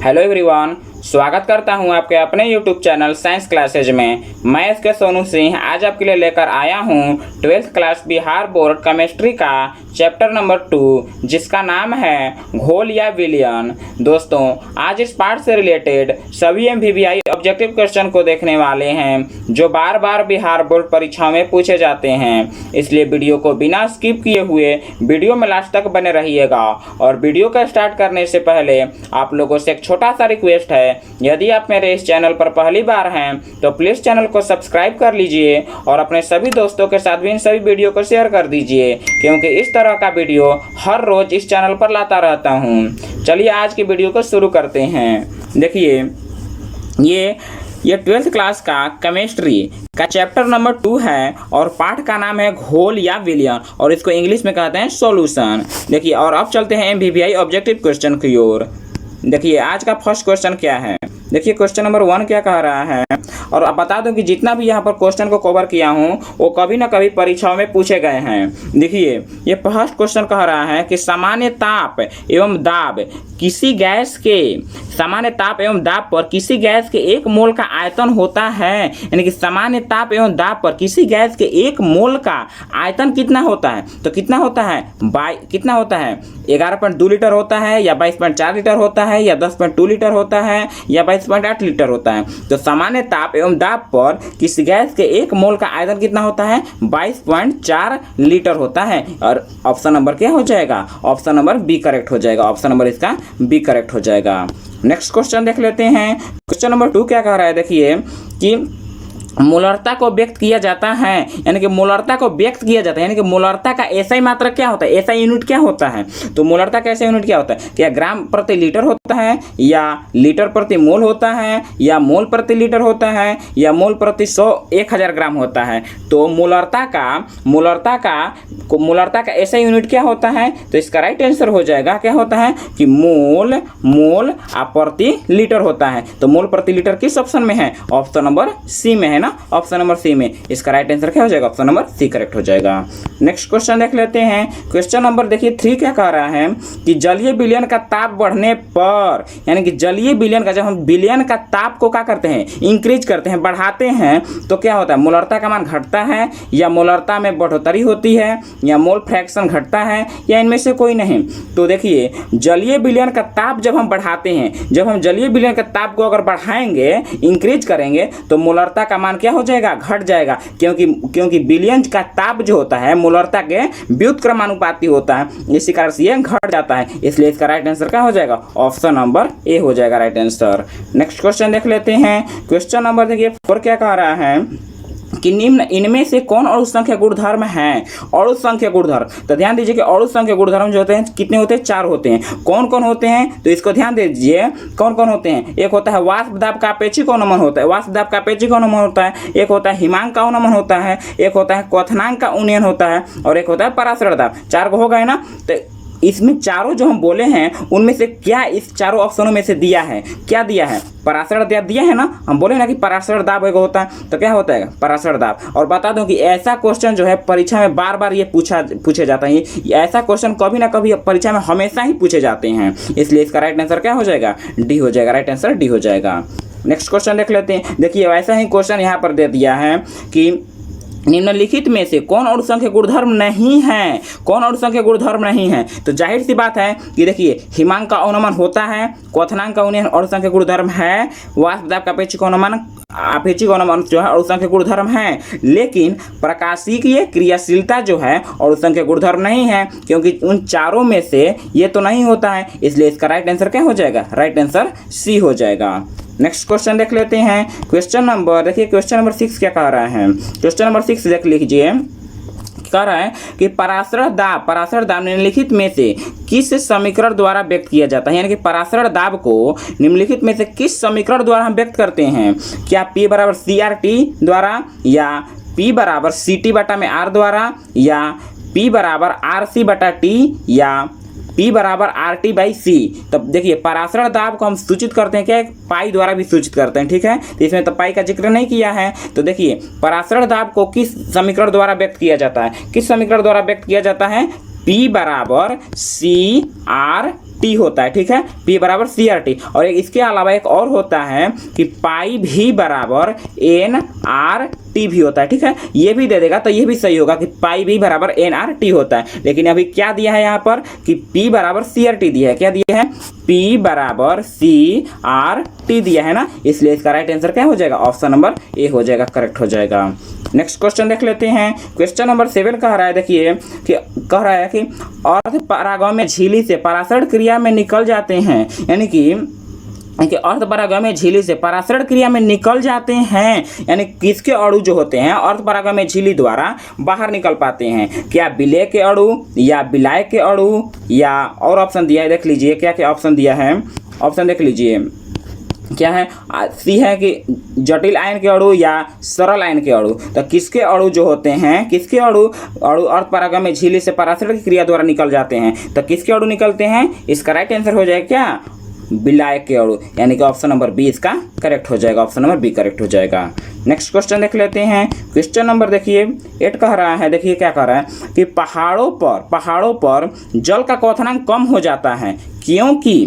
Hello everyone, स्वागत करता हूं आपके अपने यूट्यूब चैनल साइंस क्लासेज में। मैं इसके सोनू सिंह आज आपके लिए लेकर आया हूं 12th class Bihar board chemistry का चैप्टर नंबर 2, जिसका नाम है घोल या विलयन। दोस्तों, आज इस पार्ट से रिलेटेड सभी MVVI ऑब्जेक्टिव क्वेश्चन को देखने वाले हैं जो बार बार बिहार बोर्ड परीक्षा में पूछे जाते हैं। इसलिए वीडियो को बिना स्किप किए हुए वीडियो में लास्ट तक बने रहिएगा। और वीडियो का स्टार्ट करने से पहले आप लोगों से एक छोटा सा रिक्वेस्ट है, यदि आप मेरे इस चैनल पर पहली बार हैं तो प्लीज़ चैनल को सब्सक्राइब कर लीजिए और अपने सभी दोस्तों के साथ भी इन सभी वीडियो को शेयर कर दीजिए, क्योंकि इस तरह का वीडियो हर रोज इस चैनल पर लाता रहता हूँ। चलिए आज की वीडियो को शुरू करते हैं। देखिए, ये 12th क्लास का केमिस्ट्री का चैप्टर नंबर 2 है और पाठ का नाम है घोल या विलयन, और इसको इंग्लिश में कहते हैं सॉल्यूशन। देखिए, और अब चलते हैं MVVI ऑब्जेक्टिव क्वेश्चन की ओर। देखिए, आज का फर्स्ट क्वेश्चन क्या है। देखिए, क्वेश्चन नंबर 1 क्या कह रहा है, और आप बता दूं कि जितना भी यहाँ पर क्वेश्चन को कवर किया हूँ वो कभी ना कभी परीक्षाओं में पूछे गए हैं। देखिए, ये फर्स्ट क्वेश्चन कह रहा है कि सामान्य ताप एवं दाब किसी गैस के सामान्य ताप एवं दाब पर किसी गैस के 1 मोल का आयतन होता है। यानी कि सामान्य ताप एवं दाब पर किसी गैस के 1 मोल का आयतन कितना होता है। तो कितना होता है, कितना होता है, 11.2 लीटर होता है, या 22.4 लीटर होता है, या 10.2 लीटर होता है, या 22.8 लीटर होता है। तो सामान्य ताप एवं दाब पर किसी गैस के 1 मोल का आयतन कितना होता है, 22.4 लीटर होता है। और ऑप्शन नंबर क्या हो जाएगा, ऑप्शन नंबर बी करेक्ट हो जाएगा। ऑप्शन नंबर इसका बी करेक्ट हो जाएगा। नेक्स्ट क्वेश्चन देख लेते हैं। क्वेश्चन नंबर 2 क्या कह रहा है, देखिए कि मोलरता को व्यक्त किया जाता है, यानी कि मोलरता को व्यक्त किया जाता है, यानी कि मोलरता का एसआई मात्रक क्या होता है, एसआई यूनिट क्या होता है। तो मोलरता का एसआई यूनिट क्या होता है, क्या ग्राम प्रति लीटर होता है, या लीटर प्रति मोल होता है, या मोल प्रति लीटर होता है, या मोल प्रति 1000 ग्राम होता है। तो मोलरता का एसआई यूनिट क्या होता है। तो इसका राइट आंसर हो जाएगा क्या होता है कि मोल प्रति लीटर होता है। तो मोल प्रति लीटर किस ऑप्शन में है, ऑप्शन नंबर सी में है, ऑप्शन नंबर सी में। इसका राइट आंसर क्या हो जाएगा, ऑप्शन नंबर सी करेक्ट हो जाएगा। नेक्स्ट क्वेश्चन देख लेते हैं। क्वेश्चन नंबर देखिए 3 क्या कह रहा है कि जलीय विलयन का ताप बढ़ने पर, यानी कि जलीय विलयन का, जब हम विलयन का ताप को क्या करते हैं, इंक्रीज करते हैं, बढ़ाते हैं, तो क्या होता है, मोलरता का मान घटता है, या मोलरता में बढ़ोतरी होती है, या मोल फ्रैक्शन घटता है, या इनमें से कोई नहीं। तो देखिए, जलीय विलयन का ताप जब हम बढ़ाते हैं, जब हम जलीय विलयन का ताप को अगर बढ़ाएंगे, इंक्रीज करेंगे, तो मोलरता का मान क्या हो जाएगा, घट जाएगा। क्योंकि विलयन का ताप जो होता है मोलरता के व्युत्क्रमानुपाती होता है, इसी कारण से ये घट जाता है। इसलिए इसका राइट आंसर क्या हो जाएगा, ऑप्शन नंबर ए हो जाएगा राइट आंसर। नेक्स्ट क्वेश्चन देख लेते हैं। क्वेश्चन नंबर देखिए 4 क्या कह रहा है कि निम्न इनमें से कौन अणु संख्या गुणधर्म है। अणु संख्या गुणधर्म, तो ध्यान दीजिए कि अणु संख्या गुणधर्म जो होते हैं कितने होते हैं, 4 होते हैं। कौन कौन होते हैं, तो इसको ध्यान दीजिए कौन कौन होते हैं। एक होता है वाष्प दाब का अपेक्षिक अवनमन होता है, वाष्प दाब का अपेक्षिक अवनमन होता है। एक होता है हिमांक का अवनमन होता है, एक होता है क्वथनांक का उन्नयन होता है, और एक होता है पराशर दाब। 4 को हो गए ना। तो इसमें चारों जो हम बोले हैं उनमें से क्या इस चारों ऑप्शनों में से दिया है, क्या दिया है, पराशर दाब दिया है ना। हम बोले ना कि पराशर दाब एक होता है, तो क्या होता है, पराशर दाब। और बता दूं कि ऐसा क्वेश्चन जो है परीक्षा में बार बार ये पूछे जाता है। ऐसा क्वेश्चन कभी ना कभी परीक्षा में हमेशा ही पूछे जाते हैं। इसलिए इसका राइट आंसर क्या हो जाएगा, डी हो जाएगा। राइट आंसर डी हो जाएगा। नेक्स्ट क्वेश्चन देख लेते हैं। देखिए, वैसा ही क्वेश्चन यहाँ पर दे दिया है कि निम्नलिखित में से कौन अणु संख्या गुणधर्म नहीं है, कौन अणु संख्या गुणधर्म नहीं है। तो जाहिर सी बात है कि देखिए, हिमांक का अवनमन होता है, क्वथनांक का उन्नयन अणु संख्या गुणधर्म है, वाष्प दाब का अपेक्षिक अवनमन जो है अणु संख्या गुणधर्म है। लेकिन प्रकाशिकीय क्रियाशीलता जो है अणु संख्या गुणधर्म नहीं है, क्योंकि उन चारों में से ये तो नहीं होता है। इसलिए इसका राइट आंसर क्या हो जाएगा, राइट आंसर सी हो जाएगा। नेक्स्ट क्वेश्चन देख लेते हैं। क्वेश्चन नंबर देखिए, क्वेश्चन नंबर 6 क्या कह रहा है। क्वेश्चन नंबर 6 देख लीजिए, कह रहा है कि पराशर दाब निम्नलिखित में से किस समीकरण द्वारा व्यक्त किया जाता है। यानी कि पराशर दाब को निम्नलिखित में से किस समीकरण द्वारा हम व्यक्त करते हैं। क्या P बराबर CRT द्वारा, या P बराबर CT बटा में R द्वारा, या P बराबर RC बटा T, या P बराबर RT बाई C। तब देखिए, पराशर दाब को हम सूचित करते हैं क्या, पाई द्वारा भी सूचित करते हैं, ठीक है। तो इसमें तो पाई का जिक्र नहीं किया है। तो देखिए, पराशर दाब को किस समीकरण द्वारा व्यक्त किया जाता है, किस समीकरण द्वारा व्यक्त किया जाता है, P बराबर CRT टी होता है, ठीक है, P बराबर CRT। और इसके अलावा एक और होता है कि पाई भी बराबर NRT भी होता है, ठीक है, ये भी दे देगा तो ये भी सही होगा कि पाई भी बराबर NRT होता है। लेकिन अभी क्या दिया है यहाँ पर कि P बराबर CRT दिया है, क्या दिया है, P बराबर CRT दिया है ना, इसलिए इसका राइट आंसर क्या हो जाएगा, ऑप्शन नंबर ए हो जाएगा, करेक्ट हो जाएगा। नेक्स्ट क्वेश्चन देख लेते हैं। क्वेश्चन नंबर 7 कह रहा है, देखिए कि कह रहा है कि अर्ध परागम झिल्ली से पराशरण क्रिया में निकल जाते हैं, यानी कि अर्ध परागम झिल्ली से पराशरण क्रिया में निकल जाते हैं, यानी किसके अणु जो होते हैं अर्ध परागम झिल्ली द्वारा बाहर निकल पाते हैं, क्या विलेय के अणु या विलाय के अणु, या और ऑप्शन दिया है, देख लीजिए क्या क्या ऑप्शन दिया है, ऑप्शन देख लीजिए क्या है, सी है कि जटिल आयन के अणु या सरल आयन के अणु। तो किसके अणु जो होते हैं, किसके अणु अर्ध परागम में झिल्ली से पराशरण की क्रिया द्वारा निकल जाते हैं, तो किसके अणु निकलते हैं, इसका राइट आंसर हो जाएगा क्या, विलाय के अणु, यानी कि ऑप्शन नंबर बी इसका करेक्ट हो जाएगा, ऑप्शन नंबर बी करेक्ट हो जाएगा। नेक्स्ट क्वेश्चन देख लेते हैं। क्वेश्चन नंबर देखिए 8 कह रहा है, देखिए क्या कह रहा है कि पहाड़ों पर जल का क्वथनांक कम हो जाता है, क्योंकि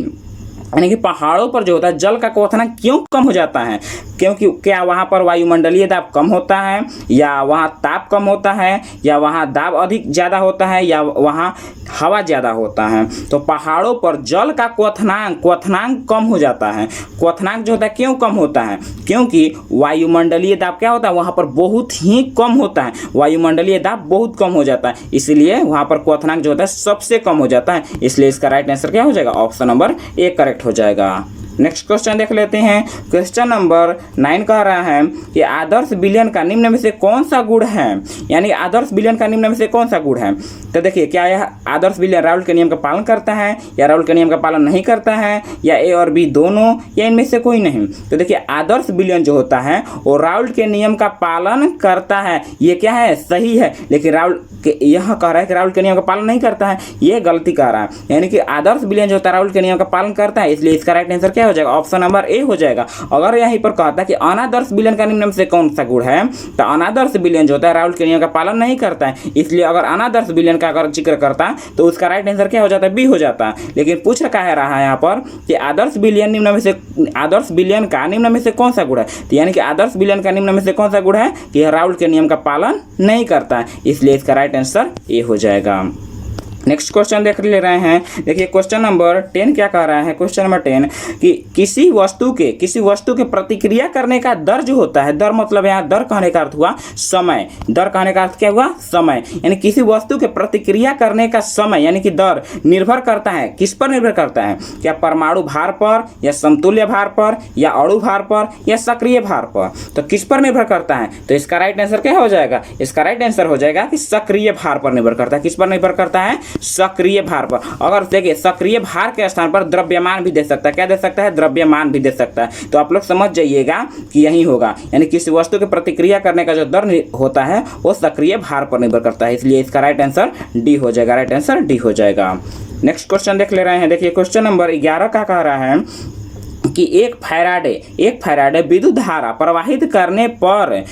यानी कि पहाड़ों पर जो होता है जल का क्वथनांक क्यों कम हो जाता है, क्योंकि क्या वहाँ पर वायुमंडलीय दाब कम होता है, या वहाँ ताप कम होता है, या वहाँ दाब अधिक ज़्यादा होता है, या वहाँ हवा ज़्यादा होता है। तो पहाड़ों पर जल का क्वथनांक कम हो जाता है। क्वथनांक जो होता है क्यों कम होता है, क्योंकि वायुमंडलीय दाब क्या होता है वहाँ पर बहुत ही कम होता है, वायुमंडलीय दाब बहुत कम हो जाता है, इसलिए वहाँ पर क्वथनांक जो होता है सबसे कम हो जाता है, इसलिए इसका राइट आंसर क्या हो जाएगा, ऑप्शन नंबर ए करेक्ट हो जाएगा। नेक्स्ट क्वेश्चन देख लेते हैं। क्वेश्चन नंबर 9 कह रहा है कि आदर्श विलयन का निम्न में से कौन सा गुण है, यानी आदर्श विलयन का निम्न में से कौन सा गुण है। तो देखिए क्या यह आदर्श विलयन राउल्ट के नियम का पालन करता है, या राउल्ट के नियम का पालन नहीं करता है, या ए और बी दोनों, या इनमें से कोई नहीं। तो देखिए आदर्श विलयन जो होता है वो राउल्ट के नियम का पालन करता है, ये क्या है, सही है, लेकिन राउल्ट के यह कह रहा है कि राउल्ट के नियम का पालन नहीं करता है, ये गलती कर रहा है, यानी कि आदर्श विलयन जो होता है राउल्ट के नियम का पालन करता है, इसलिए इसका राइट आंसर क्या हो जाएगा, ऑप्शन नंबर ए हो जाएगा। अगर यहीं पर कहता है कि अनादर्श विलयन का निम्न में से कौन सा गुण है, तो अनादर्श विलयन जो होता है राउल्ट के नियम का पालन नहीं करता है, इसलिए अगर अनादर्श विलयन का अगर जिक्र करता तो उसका राइट आंसर क्या हो जाता है, बी हो जाता। लेकिन पूछ कह रहा है यहाँ पर कि आदर्श विलयन निम्न में से, आदर्श विलयन का निम्न में से कौन सा गुण है, तो यानी कि आदर्श विलयन का निम्न में से कौन सा गुण है कि यह राउल्ट के नियम का पालन नहीं करता है, इसलिए इसका राइट आंसर ए हो जाएगा। नेक्स्ट क्वेश्चन देख ले रहे हैं। देखिए क्वेश्चन नंबर 10 क्या कह रहा है, क्वेश्चन नंबर 10 कि किसी वस्तु के प्रतिक्रिया करने का दर जो होता है, दर मतलब यहाँ दर कहने का अर्थ हुआ समय, दर कहने का अर्थ क्या हुआ, समय, यानी किसी वस्तु के प्रतिक्रिया करने का समय यानी कि दर निर्भर करता है, किस पर निर्भर करता है, क्या परमाणु भार पर, या समतुल्य भार पर, या अणु भार पर, या सक्रिय भार पर। तो किस पर निर्भर करता है, तो इसका राइट आंसर क्या हो जाएगा, इसका राइट आंसर हो जाएगा कि सक्रिय भार पर निर्भर करता है। किस पर निर्भर करता है, सक्रिय भार पर। अगर देखिए सक्रिय भार के स्थान पर द्रव्यमान भी दे सकता है, क्या दे सकता है, द्रव्यमान भी दे सकता है। तो आप लोग समझ जाइएगा कि यही होगा, यानी किसी वस्तु की प्रतिक्रिया करने का जो दर होता है वो सक्रिय भार पर निर्भर करता है, इसलिए इसका राइट आंसर डी हो जाएगा, राइट आंसर डी हो जाएगा। नेक्स्ट क्वेश्चन देख ले रहे हैं। देखिए क्वेश्चन नंबर 11 का कह रहा है कि एक फैराडे विद्युत धारा प्रवाहित करने पर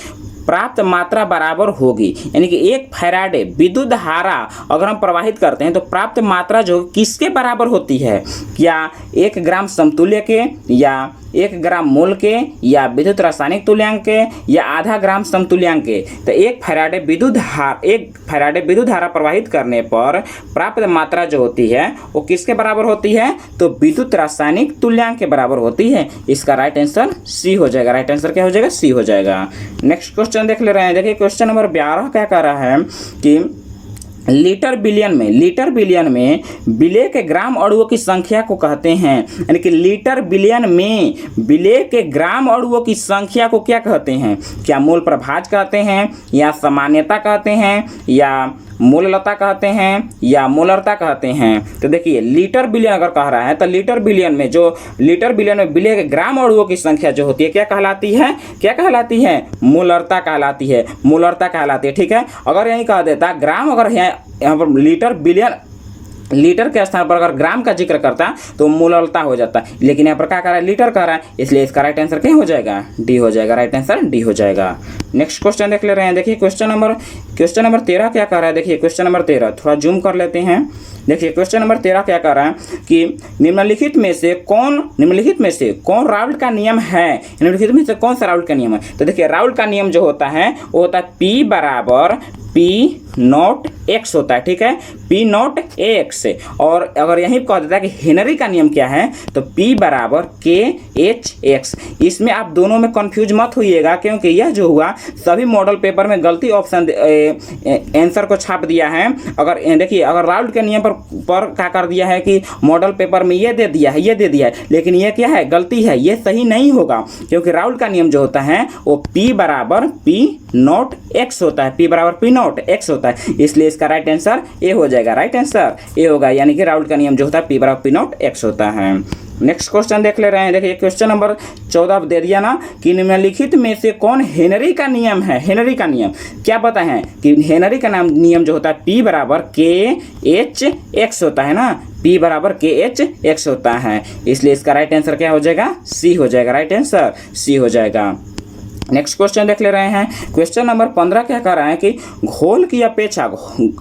प्राप्त मात्रा बराबर होगी, यानी कि एक फैराडे विद्युत धारा अगर हम प्रवाहित करते हैं तो प्राप्त मात्रा जो किसके बराबर होती है, क्या 1 ग्राम समतुल्य के, या 1 ग्राम मोल के, या विद्युत रासायनिक तुल्यांक के, या आधा ग्राम समतुल्यांक के। तो एक फैराडे विद्युत धारा प्रवाहित करने पर प्राप्त मात्रा जो होती है वो किसके बराबर होती है, तो विद्युत रासायनिक तुल्यांक के बराबर होती है। इसका राइट आंसर सी हो जाएगा, राइट आंसर क्या हो जाएगा, सी हो जाएगा। नेक्स्ट क्वेश्चन देख ले रहे हैं। देखिए क्वेश्चन नंबर 12 क्या कह रहा है कि लीटर बिलियन में विलेय के ग्राम अणुओं की संख्या को कहते हैं, यानी कि लीटर बिलियन में विलेय के ग्राम अणुओं की संख्या को क्या कहते हैं, क्या मोल प्रभाज कहते हैं, या सामान्यता कहते हैं, या मोललता कहते हैं, या मोलरता कहते हैं। तो देखिए लीटर बिलियन अगर कह रहा है तो लीटर बिलियन में विलेय के ग्राम अणुओं की संख्या जो होती है क्या कहलाती है, मोलरता कहलाती है, ठीक है। अगर यही कह देता ग्राम, अगर यहाँ पर लीटर के स्थान पर अगर ग्राम का जिक्र करता तो मोलरता हो जाता, लेकिन यहाँ पर क्या कर रहा है, लीटर कर रहा है, इसलिए इसका राइट आंसर क्या हो जाएगा, डी हो जाएगा, राइट आंसर डी हो जाएगा। नेक्स्ट क्वेश्चन देख ले रहे हैं। देखिए क्वेश्चन नंबर 13 क्या कर रहा है। देखिए क्वेश्चन नंबर 13 थोड़ा जूम कर लेते हैं। देखिए क्वेश्चन नंबर 13 क्या कर रहा है कि निम्नलिखित में से कौन राउल्ट का नियम है, निम्नलिखित में से कौन सा राउल्ट का नियम है। तो देखिए राउल्ट का नियम जो होता है वो होता है P बराबर P0x होता है, ठीक है, P0x। और अगर यहीं कह देता है कि हेनरी का नियम क्या है तो P बराबर KHX। इसमें आप दोनों में कंफ्यूज मत होइएगा, क्योंकि यह जो हुआ सभी मॉडल पेपर में गलती ऑप्शन आंसर को छाप दिया है। अगर देखिए अगर राउल्ट के नियम पर क्या कर दिया है कि मॉडल पेपर में ये दे दिया है, लेकिन ये क्या है, गलती है, ये सही नहीं होगा, क्योंकि राउल्ट का नियम जो होता है वो P बराबर P0x होता है, P बराबर P0x होता है। इसलिए इसका राइट आंसर ए हो जाएगा, राइट आंसर ए होगा, यानी कि राउल्ट का नियम जो होता है P बराबर P0x होता है। नेक्स्ट क्वेश्चन देख ले रहे हैं। देखिए क्वेश्चन नंबर 14 दे दिया ना कि निम्नलिखित में से कौन हेनरी का नियम है। हेनरी का नियम क्या पता है कि हेनरी का नियम जो होता है P बराबर KHX होता है ना, P बराबर KHX होता है। इसलिए इसका राइट आंसर क्या हो जाएगा, सी हो जाएगा, राइट आंसर सी हो जाएगा। नेक्स्ट क्वेश्चन देख ले रहे हैं। क्वेश्चन नंबर 15 क्या कह रहा है कि घोल की अपेक्षा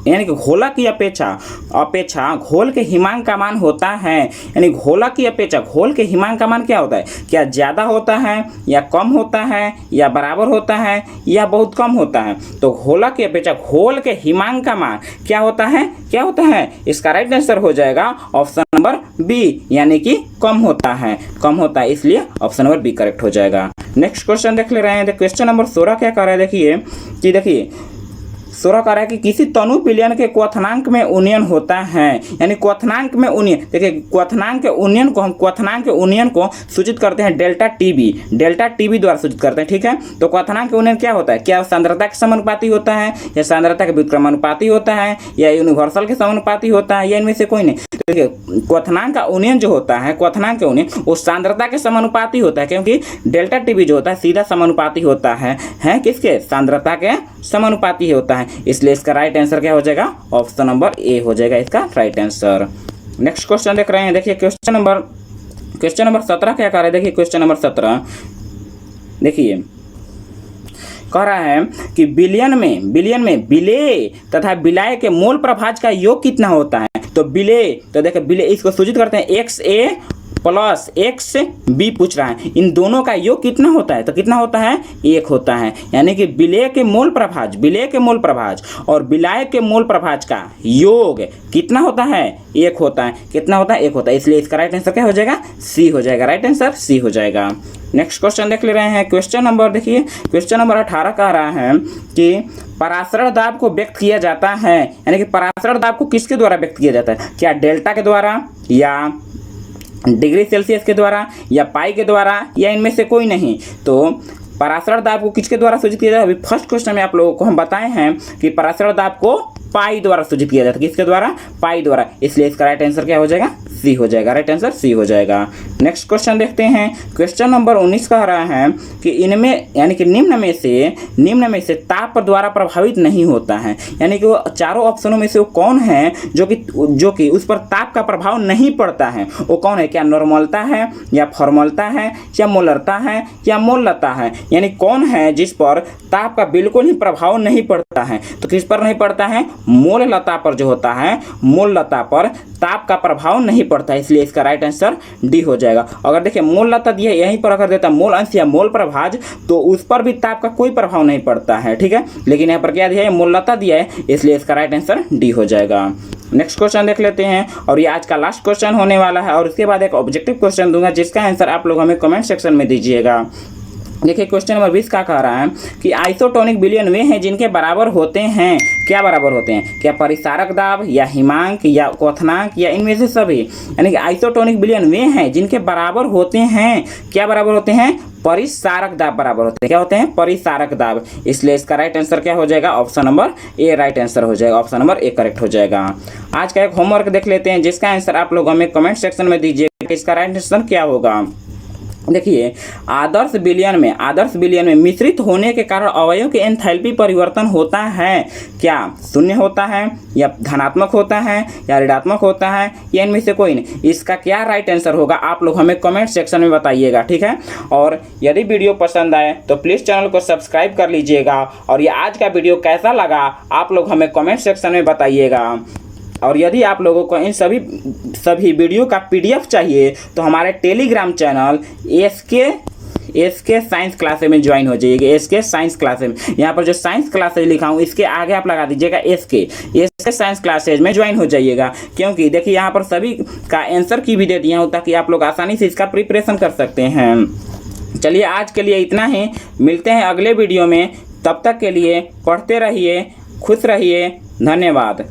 यानी कि घोला की अपेक्षा घोल के हिमांक का मान होता है, यानी घोला की अपेक्षा घोल के हिमांक का मान क्या होता है, क्या ज़्यादा होता है या कम होता है या बराबर होता है या बहुत कम होता है। तो घोला की अपेक्षा घोल के हिमांक का मान क्या होता है, क्या होता है। इसका राइट आंसर हो जाएगा ऑप्शन नंबर बी, यानी कि कम होता है, कम होता है, इसलिए ऑप्शन नंबर बी करेक्ट हो जाएगा। नेक्स्ट क्वेश्चन देख ले रहे हैं। क्वेश्चन नंबर 16 क्या कर रहा है, देखिए 16 कह रहा है कि किसी तनु विलयन के क्वथनांक में उन्नयन होता है, यानी क्वथनांक में उन्नयन। देखिए क्वथनांक के उन्नयन को सूचित करते हैं डेल्टा टीबी द्वारा सूचित करते हैं, ठीक है। तो क्वथनांक के उन्नयन क्या होता है, क्या सांद्रता के समानुपाती होता है या सांद्रता के व्युत्क्रमानुपाती होता है या यूनिवर्सल के समानुपाती होता है या इनमें से कोई नहीं। देखिए क्वथनांक का उन्नयन जो होता है, क्वथनांक के उन्नयन वो सांद्रता के समानुपाती होता है, क्योंकि डेल्टा टीबी जो होता है सीधा समानुपाती होता है किसके, सांद्रता के समानुपाती होता है। इसलिए इसका राइट आंसर क्या हो जाएगा, ऑप्शन नंबर ए हो जाएगा इसका राइट आंसर। नेक्स्ट क्वेश्चन देख रहे हैं। देखिए क्वेश्चन नंबर 17 क्या कर रहा है। देखिए क्वेश्चन नंबर 17 देखिए कह रहा है कि बिलियन में विलेय तथा विलाय के मोल प्रभाज का योग कितना होता है। तो विलेय, तो देखिए विलेय इसको सूचित करते हैं XA प्लस XB पूछ रहा है, इन दोनों का योग कितना होता है। तो कितना होता है, 1 होता है, यानी कि विलेय के मोल प्रभाज और विलाय के मोल प्रभाज का योग कितना होता है, 1 होता है। कितना होता है, 1 होता है। इसलिए इसका राइट आंसर क्या हो जाएगा, सी हो जाएगा, राइट आंसर सी हो जाएगा। नेक्स्ट क्वेश्चन देख ले रहे हैं। क्वेश्चन नंबर 18 कह रहा है कि परासरण दाब को व्यक्त किया जाता है, यानी कि परासरण दाब को किसके द्वारा व्यक्त किया जाता है, क्या डेल्टा के द्वारा या डिग्री सेल्सियस के द्वारा या पाई के द्वारा या इनमें से कोई नहीं। तो परासरण दाब को किसके द्वारा सूचित किया जाता है। अभी फर्स्ट क्वेश्चन में आप लोगों को हम बताए हैं कि परासरण दाब को पाई द्वारा सूचित किया जाता है, किसके द्वारा, पाई द्वारा। इसलिए इसका राइट आंसर क्या हो जाएगा, सी हो जाएगा, राइट आंसर सी हो जाएगा। नेक्स्ट क्वेश्चन देखते हैं। क्वेश्चन नंबर 19 कह रहा है कि इनमें यानी कि निम्न में से ताप द्वारा प्रभावित नहीं होता है, यानी कि वो चारों ऑप्शनों में से वो कौन है जो कि उस पर ताप का प्रभाव नहीं पड़ता है। वो कौन है, क्या नॉर्मलता है या फॉर्मलता है या मोलरता है या मोललता है, यानी कौन है जिस पर ताप का बिल्कुल ही प्रभाव नहीं पड़ता है। तो किस पर नहीं पड़ता है, मोललता पर जो होता है, मोललता पर ताप का प्रभाव नहीं पड़ता है। इसलिए इसका राइट आंसर डी हो जाएगा। अगर देखिए मोललता दिया यहीं पर अगर देता मोल अंश या मोल प्रभाज तो उस पर भी ताप का कोई प्रभाव नहीं पड़ता है, ठीक है। लेकिन यहाँ पर क्या दिया है, मोललता दिया है, इसलिए इसका राइट आंसर डी हो जाएगा। नेक्स्ट क्वेश्चन देख लेते हैं और ये आज का लास्ट क्वेश्चन होने वाला है और उसके बाद एक ऑब्जेक्टिव क्वेश्चन दूंगा जिसका आंसर आप लोग हमें कमेंट सेक्शन में दीजिएगा। देखिए क्वेश्चन नंबर 20 का कह रहा है कि आइसोटोनिक विलयन वे हैं जिनके बराबर होते हैं, क्या बराबर होते हैं, क्या परिसारक दाब या हिमांक या क्वथनांक या इनमें से सभी। यानी कि आइसोटोनिक विलयन वे हैं जिनके बराबर होते हैं, क्या बराबर होते हैं, परिसारक दाब बराबर होते हैं, क्या होते हैं, परिसारक दाब। इसलिए इसका राइट आंसर क्या हो जाएगा, option number A right answer हो जाएगा, ऑप्शन नंबर ए करेक्ट हो जाएगा। आज का एक होमवर्क देख लेते हैं जिसका आंसर आप लोग हमें कमेंट सेक्शन में दीजिएगा, इसका राइट आंसर क्या होगा। देखिए आदर्श विलयन में मिश्रित होने के कारण अवयव के एंथैल्पी परिवर्तन होता है, क्या शून्य होता है या धनात्मक होता है या ऋणात्मक होता है या इनमें से कोई नहीं। इसका क्या राइट आंसर होगा आप लोग हमें कमेंट सेक्शन में बताइएगा, ठीक है। और यदि वीडियो पसंद आए तो प्लीज़ चैनल को सब्सक्राइब कर लीजिएगा और ये आज का वीडियो कैसा लगा आप लोग हमें कमेंट सेक्शन में बताइएगा। और यदि आप लोगों को इन सभी वीडियो का PDF चाहिए तो हमारे Telegram channel SK science classes में ज्वाइन हो जाइएगा। SK साइंस क्लासेज में, यहाँ पर जो साइंस क्लासेज लिखा हूँ इसके आगे आप लगा दीजिएगा SK साइंस क्लासेज में ज्वाइन हो जाइएगा। क्योंकि देखिए यहाँ पर सभी का आंसर की भी दे दिया हूँ ताकि आप लोग आसानी से इसका प्रिपरेशन कर सकते हैं। चलिए आज के लिए इतना ही, मिलते हैं अगले वीडियो में। तब तक के लिए पढ़ते रहिए, खुश रहिए, धन्यवाद।